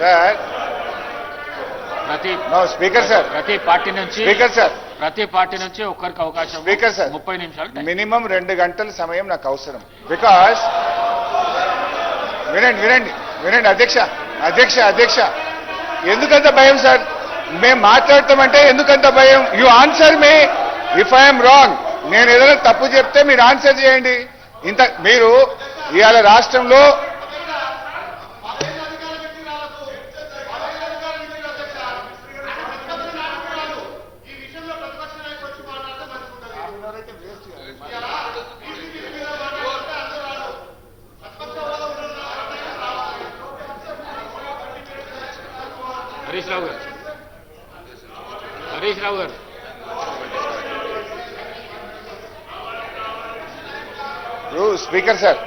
Sir speaker sir ప్రతి party నుంచి speaker sir ఒక్కరికి అవకాశం స్పీకర్ సార్ 30 నిమిషాలు మినిమం 2 గంటల సమయం నాకు అవసరం. బికాస్ వినండి అధ్యక్ష ఎందుకంత భయం సార్? మేము మాట్లాడతామంటే ఎందుకంత భయం? You answer me if I'm wrong. నేను ఏదైనా తప్పు చెప్తే మీరు ఆన్సర్ చేయండి. మీరు ఇవాళ రాష్ట్రంలో హరీష్ రావు గారు స్పీకర్ సార్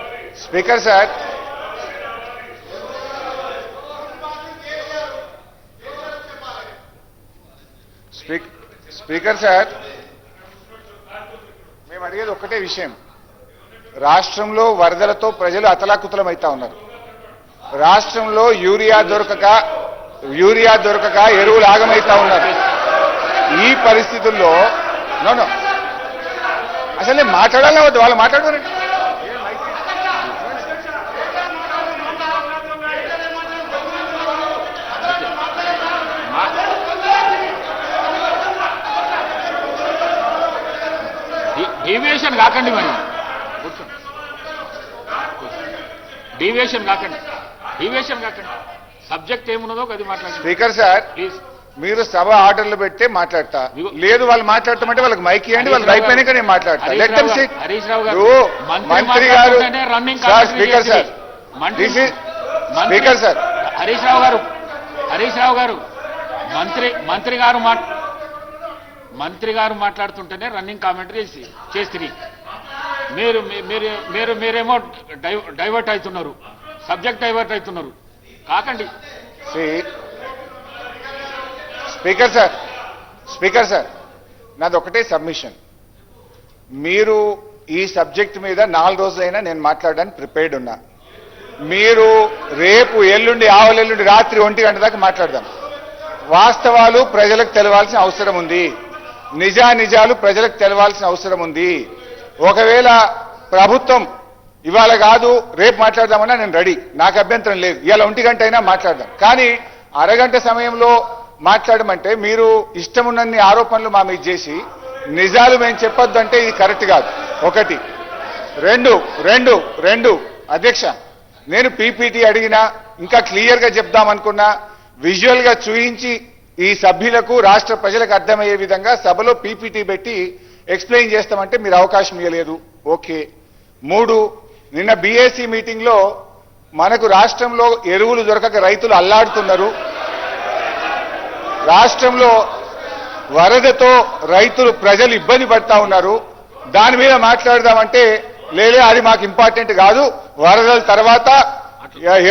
మేము అడిగేది ఒక్కటే విషయం. రాష్ట్రంలో వరదలతో ప్రజలు అతలాకుతలమవుతా ఉన్నారు. రాష్ట్రంలో యూరియా దొరకక ఎరువులు ఆగమైతా ఉన్నారు. ఈ పరిస్థితుల్లో అసలు నేను మాట్లాడాలని వద్దు, వాళ్ళు మాట్లాడుకోరండి. డీవియేషన్ కాకండి, మరి డీవియేషన్ కాకండి. సబ్జెక్ట్ ఏమున్నదో అది మాట్లాడండి. స్పీకర్ సార్ ప్లీజ్, మీరు సభ ఆర్డర్లు పెడితే మాట్లాడతా, లేదు వాళ్ళు మాట్లాడతామంటే వాళ్ళకి మైక్ ఇవ్వండి, వాళ్ళకి అయిపోయినాక నేను మాట్లాడతా. హరీష్ రావు గారు మంత్రి గారు స్పీకర్ సార్ హరీష్ రావు గారు మంత్రి గారు మాట్లాడుతుంటేనే రన్నింగ్ కామెంటరీ చేస్తుంది. మీరేమో డైవర్ట్ అవుతున్నారు, సబ్జెక్ట్ డైవర్ట్ అవుతున్నారు. కాకండి. స్పీకర్ సార్ నాది ఒకటే సబ్మిషన్. మీరు ఈ సబ్జెక్ట్ మీద 4 రోజులైనా నేను మాట్లాడడానికి ప్రిపేర్డ్ ఉన్నా. మీరు రేపు ఆవలెల్లుండి రాత్రి 1 గంట దాకా మాట్లాడదాం. వాస్తవాలు ప్రజలకు తెలవాల్సిన అవసరం ఉంది, నిజాలు ప్రజలకు తెలవాల్సిన అవసరం ఉంది. ఒకవేళ ప్రభుత్వం ఇవాళ కాదు రేపు మాట్లాడదామన్నా నేను రెడీ, నాకు అభ్యంతరం లేదు. ఇవాళ 1 గంట అయినా మాట్లాడదాం. కానీ అరగంట సమయంలో మాట్లాడమంటే మీరు ఇష్టమున్నన్ని ఆరోపణలు మా మీద చేసి నిజాలు మేము చెప్పొద్దు అంటే ఇది కరెక్ట్ కాదు. ఒకటి. రెండు అధ్యక్ష, నేను పీపీటీ అడిగినా ఇంకా క్లియర్గా చెప్దామనుకున్నా, విజువల్గా చూయించి ఈ సభ్యులకు రాష్ట్ర ప్రజలకు అర్థమయ్యే విధంగా సభలో పీపీటీ పెట్టి ఎక్స్ప్లెయిన్ చేస్తామంటే మీరు అవకాశం ఇవ్వలేదు. ఓకే. 3, నిన్న బీఏసీ మీటింగ్లో మనకు రాష్ట్రంలో ఎరువులు దొరకక రైతులు అల్లాడుతున్నారు. రాష్ట్రంలో వరదతో ప్రజలు ఇబ్బంది పడతా ఉన్నారు. దాని మీద మాట్లాడదామంటే లేలే అది మాకు ఇంపార్టెంట్ కాదు, వరదల తర్వాత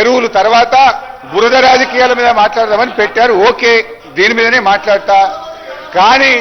ఎరువులు తర్వాత బురద రాజకీయాల మీద మాట్లాడదామని పెట్టారు. ఓకే, దీని మీదనే మాట్లాడతా. కానీ